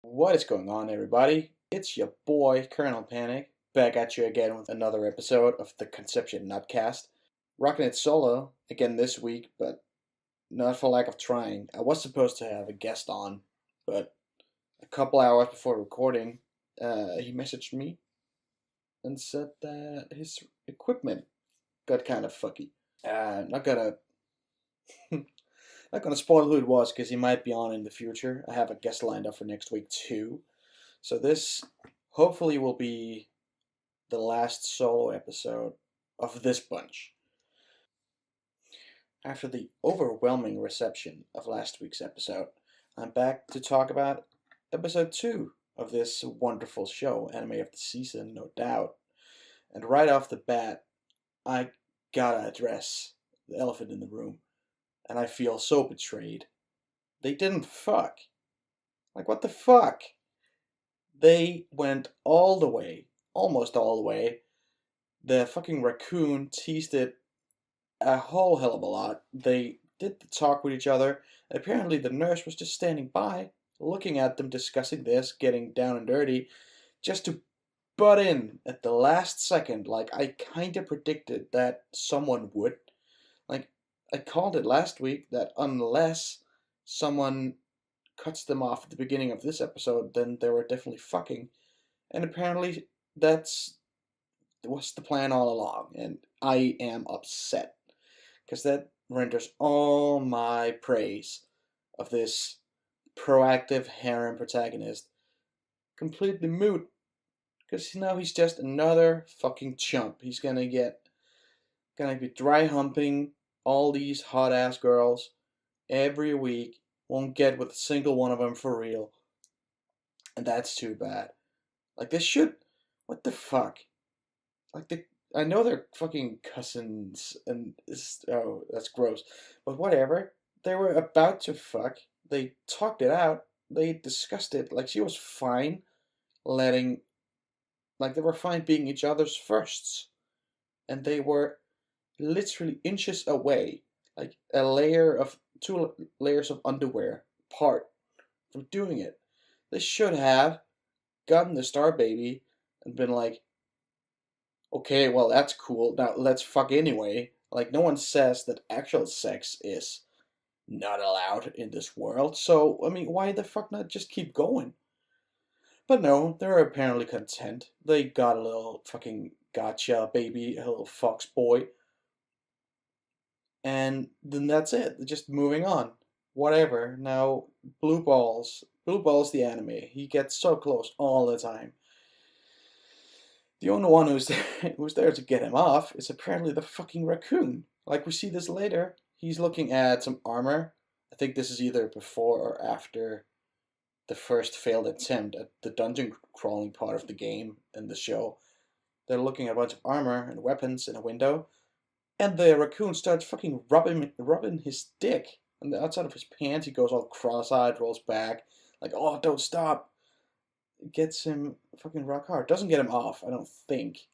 What is going on, everybody? It's your boy, Colonel Panic, back at you again with another episode of the Conception Nuttcast. Rocking it solo again this week, but not for lack of trying. I was supposed to have a guest on, but a couple hours before recording, he messaged me and said that his equipment got kind of fucky. Not gonna not gonna spoil who it was because he might be on in the future. I have a guest lined up for next week too. So this hopefully will be the last solo episode of this bunch. After the overwhelming reception of last week's episode, I'm back to talk about episode 2 of this wonderful show, anime of the season, no doubt. And right off the bat, I gotta address the elephant in the room, and I feel so betrayed. They didn't fuck. Like, what the fuck? They went all the way, almost all the way. The fucking raccoon teased it a whole hell of a lot. They did the talk with each other. Apparently, the nurse was just standing by, looking at them discussing this, getting down and dirty, just to butt in at the last second, like I kinda predicted that someone would. Like, I called it last week that unless someone cuts them off at the beginning of this episode, then they were definitely fucking. And apparently, that's was the plan all along, and I am upset because that renders all my praise of this proactive harem protagonist completely moot. Because now he's just another fucking chump. He's gonna be dry humping all these hot ass girls every week. Won't get with a single one of them for real, and that's too bad. Like this should, what the fuck? Like I know they're fucking cousins, and oh, that's gross. But whatever. They were about to fuck. They talked it out. They discussed it. Like she was fine, letting, like they were fine being each other's firsts, and they were literally inches away, like a layer of two layers of underwear apart from doing it. They should have gotten the star baby and been like, okay, well, that's cool. Now let's fuck anyway. Like, no one says that actual sex is not allowed in this world. So, I mean, why the fuck not just keep going? But no, they're apparently content. They got a little fucking gotcha baby, a little fox boy. And then that's it. Just moving on. Whatever. Now, Blue Balls. Blue Balls, the anime. He gets so close all the time. The only one who's there to get him off is apparently the fucking raccoon. Like we see this later. He's looking at some armor. I think this is either before or after the first failed attempt at the dungeon crawling part of the game and the show. They're looking at a bunch of armor and weapons in a window, and the raccoon starts fucking rubbing his dick on the outside of his pants. He goes all cross-eyed, rolls back, like, oh, don't stop. Gets him fucking rock hard. Doesn't get him off, I don't think.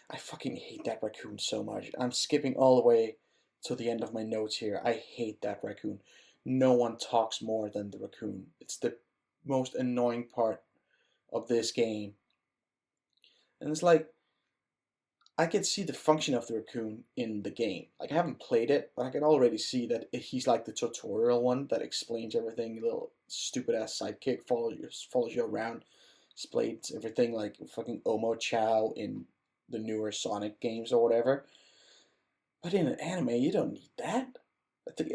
I fucking hate that raccoon so much. I'm skipping all the way to the end of my notes here. I hate that raccoon. No one talks more than the raccoon. It's the most annoying part of this game. And it's like, I can see the function of the raccoon in the game. Like, I haven't played it, but I can already see that he's like the tutorial one that explains everything. A little stupid ass sidekick follows you around, explains everything like fucking Omo Chow in the newer Sonic games or whatever. But in an anime, you don't need that.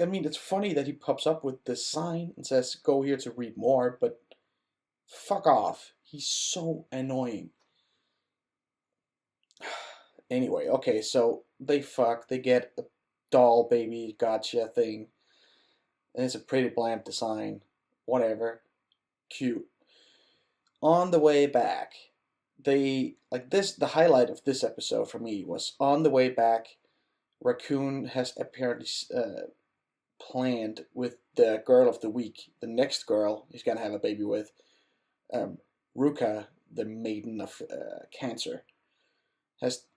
I mean, it's funny that he pops up with this sign and says, "Go here to read more," but fuck off. He's so annoying. Anyway, okay, so they fuck, they get a doll baby gotcha thing, and it's a pretty bland design. Whatever. Cute. On the way back, they, like this, the highlight of this episode for me was on the way back, Raccoon has apparently planned with the girl of the week, the next girl he's gonna have a baby with, Ruka, the maiden of cancer.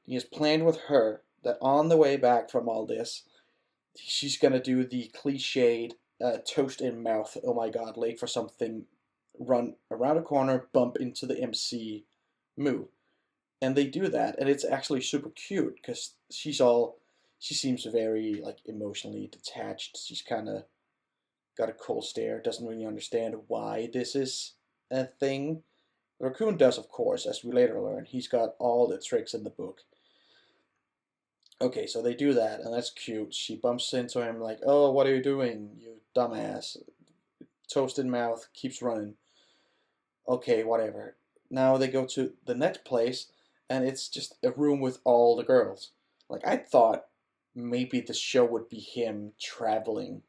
He has planned with her that on the way back from all this, she's gonna do the cliched toast in mouth. Oh my god, late for something run around a corner, bump into the MC, move. And they do that, and it's actually super cute because she seems very like emotionally detached. She's kind of got a cold stare, doesn't really understand why this is a thing. The raccoon does, of course, as we later learn. He's got all the tricks in the book. Okay, so they do that, and that's cute. She bumps into him like, "Oh, what are you doing, you dumbass?" Toasted mouth, keeps running. Okay, whatever. Now they go to the next place, and it's just a room with all the girls. Like, I thought maybe the show would be him traveling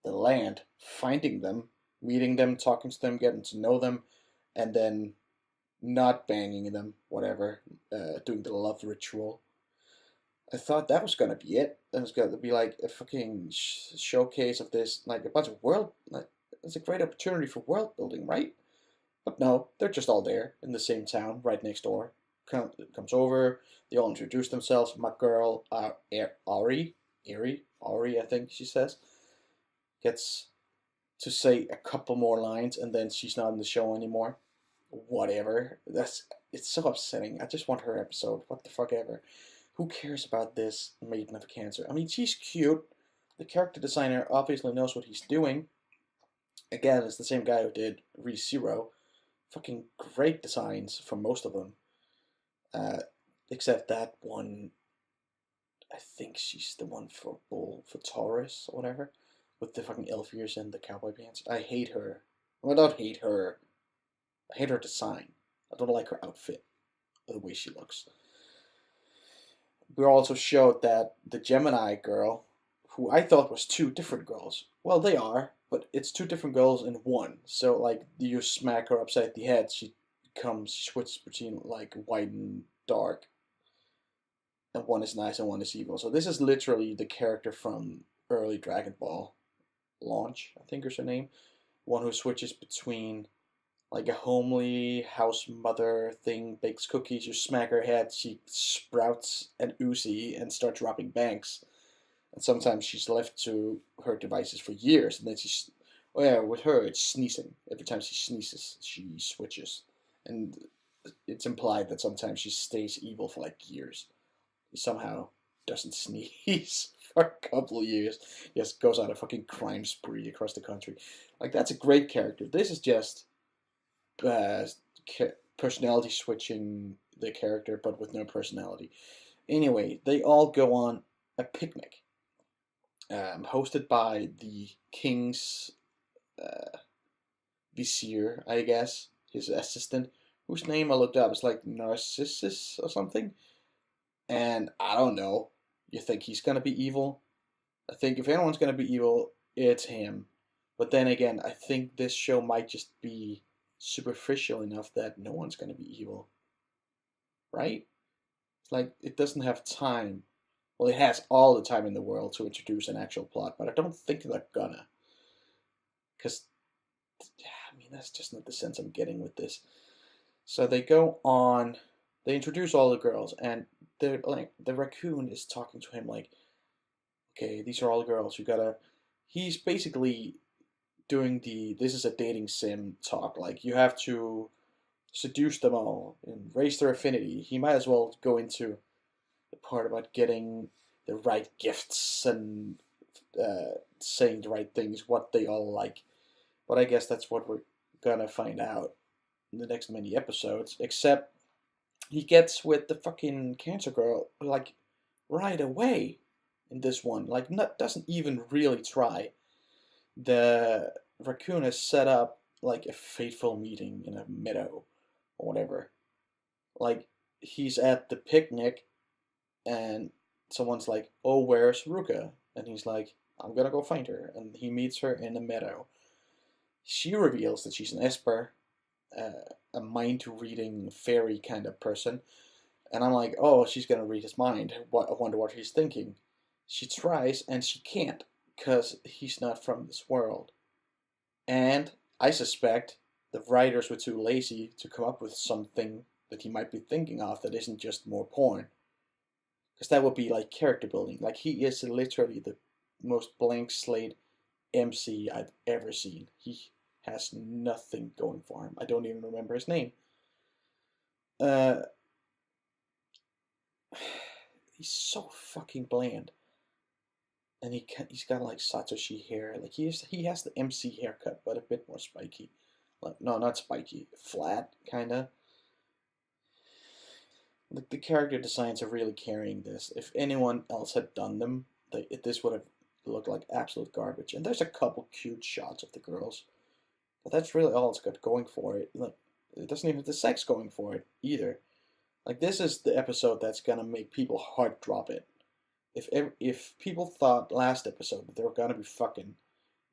the land, finding them, meeting them, talking to them, getting to know them, and then not banging them, whatever, doing the love ritual. I thought that was gonna be it. That was gonna be like a fucking showcase of this, like a bunch of world. Like, it's a great opportunity for world building, right? But no, they're just all there in the same town, right next door. Comes over. They all introduce themselves. My girl, Ari, I think she says, gets to say a couple more lines, and then she's not in the show anymore. Whatever. It's so upsetting. I just want her episode. What the fuck ever. Who cares about this Maiden of Cancer? I mean, she's cute. The character designer obviously knows what he's doing. Again, it's the same guy who did ReZero. Fucking great designs for most of them. Uh, except that one, I think she's the one for Bull, for Taurus, or whatever. With the fucking elf ears and the cowboy pants. I hate her. Well, I don't hate her. I hate her design. I don't like her outfit. Or the way she looks. We also showed that the Gemini girl, who I thought was two different girls. Well, they are, but it's two different girls in one. So, like, you smack her upside the head, she switches between, like, white and dark. And one is nice and one is evil. So this is literally the character from early Dragon Ball launch, I think is her name. One who switches between like a homely house mother thing, bakes cookies, you smack her head, she sprouts an Uzi and starts robbing banks. And sometimes she's left to her devices for years, and then she's, oh yeah, with her it's sneezing. Every time she sneezes, she switches. And it's implied that sometimes she stays evil for like years. He somehow doesn't sneeze for a couple of years. Just goes on a fucking crime spree across the country. Like, that's a great character. This is just uh, personality switching the character, but with no personality. Anyway, they all go on a picnic, hosted by the king's vizier, I guess, his assistant, whose name I looked up. It's like Narcissus or something. And I don't know. You think he's gonna be evil? I think if anyone's gonna be evil, it's him. But then again, I think this show might just be superficial enough that no one's gonna be evil. Right? Like, it doesn't have time. Well, it has all the time in the world to introduce an actual plot, but I don't think they're gonna. Because, I mean, that's just not the sense I'm getting with this. So they go on, they introduce all the girls, and they're like, the raccoon is talking to him like, okay, these are all the girls. You gotta. He's basically doing this is a dating sim talk. Like, you have to seduce them all and raise their affinity. He might as well go into the part about getting the right gifts and saying the right things, what they all like. But I guess that's what we're gonna find out in the next many episodes. Except he gets with the fucking cancer girl like right away in this one. Like, not doesn't even really try. The raccoon has set up like a fateful meeting in a meadow or whatever. Like, he's at the picnic and someone's like, "Oh, where's Ruka?" And he's like, "I'm gonna go find her." And he meets her in a meadow. She reveals that she's an Esper, a mind reading fairy kind of person. And I'm like, oh, she's gonna read his mind. I wonder what he's thinking. She tries and she can't because he's not from this world. And I suspect the writers were too lazy to come up with something that he might be thinking of that isn't just more porn. Because that would be like character building. Like, he is literally the most blank slate MC I've ever seen. has nothing going for him. I don't even remember his name. Uh, he's so fucking bland, and he's got like Satoshi hair. Like he has the MC haircut, but a bit more spiky. Like no, not spiky, flat kind of. Like the character designs are really carrying this. If anyone else had done them, this would have looked like absolute garbage. And there's a couple cute shots of the girls, but that's really all it's got going for it. Like it doesn't even have the sex going for it either. Like this is the episode that's gonna make people heart drop it. If people thought last episode that they were gonna be fucking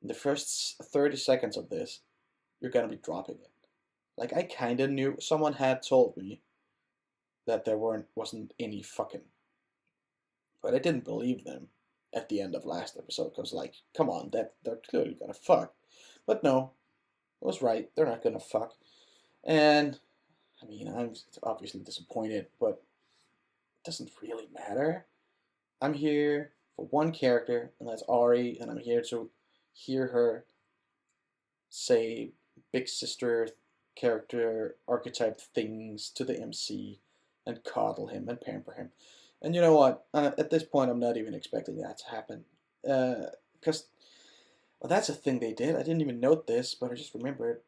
in the first 30 seconds of this, you're gonna be dropping it. Like I kind of knew someone had told me that there wasn't any fucking, but I didn't believe them at the end of last episode because like, come on, that they're clearly gonna fuck, but no, I was right. They're not gonna fuck, and I mean I'm obviously disappointed, but it doesn't really matter. I'm here for one character, and that's Ari, and I'm here to hear her say big sister character archetype things to the MC and coddle him and pamper him. And you know what? At this point, I'm not even expecting that to happen. Because well, that's a thing they did. I didn't even note this, but I just remembered.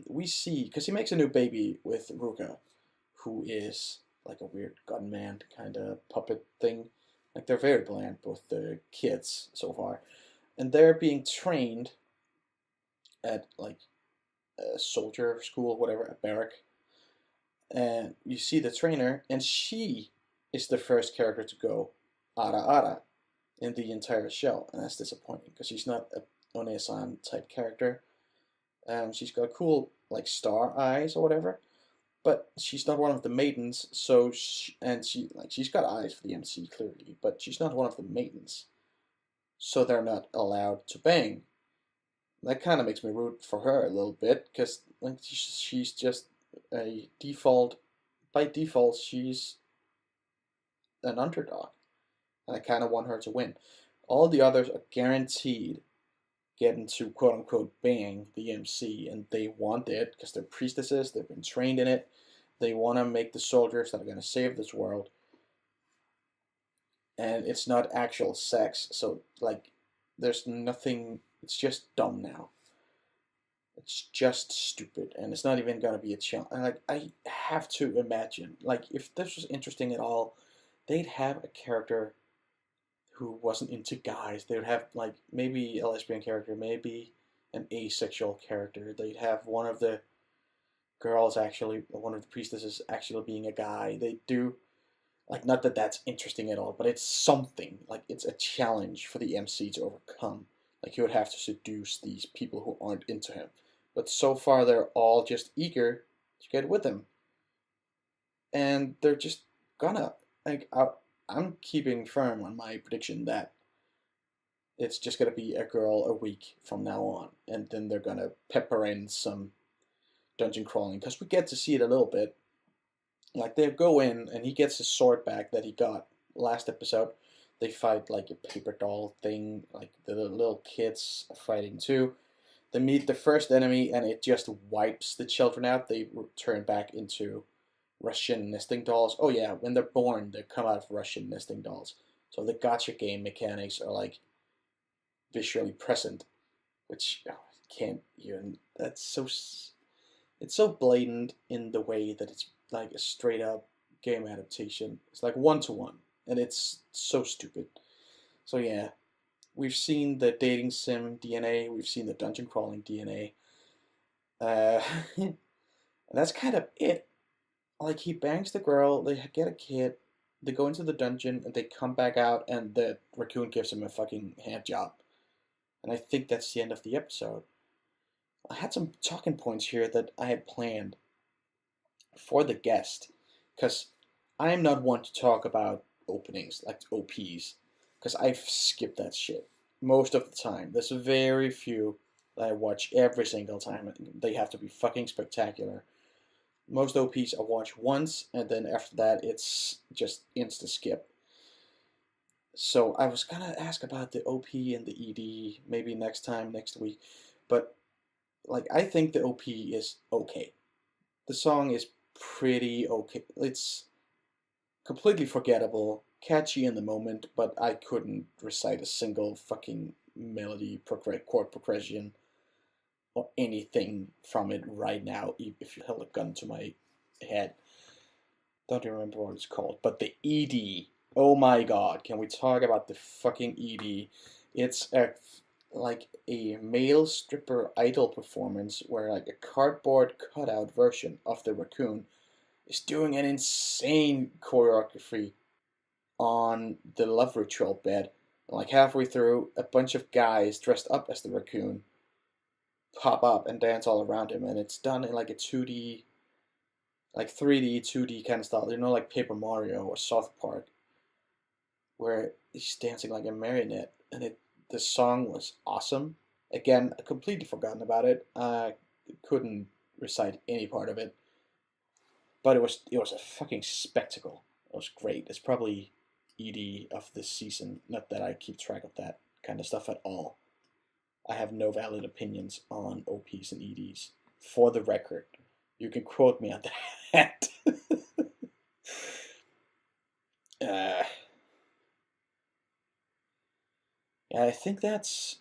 We see, because he makes a new baby with Ruka, who is like a weird gunman kind of puppet thing. Like they're very bland, both the kids so far. And they're being trained at like a soldier school, whatever, a barrack. And you see the trainer, and she is the first character to go ara ara in the entire show, and that's disappointing because she's not a One-san type character. She's got cool like star eyes or whatever, but she's not one of the maidens. So she's got eyes for the MC clearly, but she's not one of the maidens, so they're not allowed to bang. That kind of makes me root for her a little bit because like she's just a default. By default, she's an underdog, and I kind of want her to win. All the others are guaranteed getting to quote unquote bang the MC, and they want it because they're priestesses. They've been trained in it. They want to make the soldiers that are going to save this world, and it's not actual sex. So like, there's nothing. It's just dumb now. It's just stupid, and it's not even gonna be a challenge. And like, I have to imagine, like, if this was interesting at all, they'd have a character who wasn't into guys. They would have like maybe a lesbian character, maybe an asexual character. They'd have one of the girls actually, one of the priestesses actually being a guy. They do like not that that's interesting at all, but it's something like it's a challenge for the MC to overcome. Like he would have to seduce these people who aren't into him. But so far they're all just eager to get with him. And they're just gonna like I'm keeping firm on my prediction that it's just gonna be a girl a week from now on, and then they're gonna pepper in some dungeon crawling because we get to see it a little bit. Like they go in and he gets his sword back that he got last episode. They fight like a paper doll thing, like the little kids are fighting too. They meet the first enemy and it just wipes the children out. They turn back into Russian nesting dolls. Oh yeah, when they're born, they come out of Russian nesting dolls. So the gacha game mechanics are like visually present, which oh, I can't even. That's so. It's so blatant in the way that it's like a straight up game adaptation. It's like one to one, and it's so stupid. So yeah, we've seen the dating sim DNA. We've seen the dungeon crawling DNA. And that's kind of it. Like he bangs the girl, they get a kid, they go into the dungeon, and they come back out, and the raccoon gives him a fucking hand job. And I think that's the end of the episode. I had some talking points here that I had planned for the guest, because I'm not one to talk about openings like OPs, because I've skipped that shit most of the time. There's very few that I watch every single time. They have to be fucking spectacular. Most OPs I watch once, and then after that, it's just insta skip. So I was gonna ask about the OP and the ED maybe next time, next week, but like, I think the OP is okay. The song is pretty okay. It's completely forgettable, catchy in the moment, but I couldn't recite a single fucking melody, chord progression, or anything from it right now, if you held a gun to my head. Don't remember what it's called, but the ED. Oh my god, can we talk about the fucking ED? It's like a male stripper idol performance where like a cardboard cutout version of the raccoon is doing an insane choreography on the love ritual bed. And like halfway through, a bunch of guys dressed up as the raccoon pop up and dance all around him, and it's done in like a 2D, like 3D, 2D kind of style. Like Paper Mario or South Park, where he's dancing like a marionette, and the song was awesome. Again, I completely forgotten about it. I couldn't recite any part of it, but it was a fucking spectacle. It was great. It's probably ED of this season. Not that I keep track of that kind of stuff at all. I have no valid opinions on OPs and EDs. For the record, you can quote me on that. uh, yeah, I think that's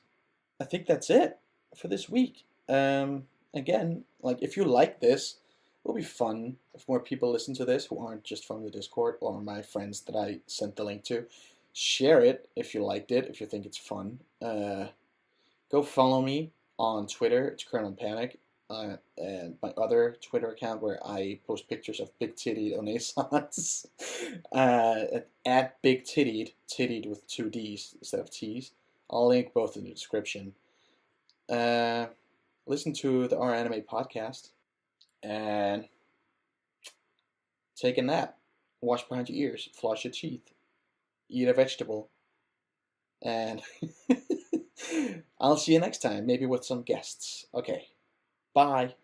it for this week. Again, like if you like this, it'll be fun if more people listen to this who aren't just from the Discord or my friends that I sent the link to. Share it if you liked it, if you think it's fun. Go follow me on Twitter. It's Colonel Panic. And my other Twitter account where I post pictures of big tittied onesans. At big tittied with two D's instead of T's. I'll link both in the description. Uh, Listen to the Our Anime podcast and take a nap. Wash behind your ears. Floss your teeth. Eat a vegetable. And I'll see you next time, maybe with some guests. Okay. Bye.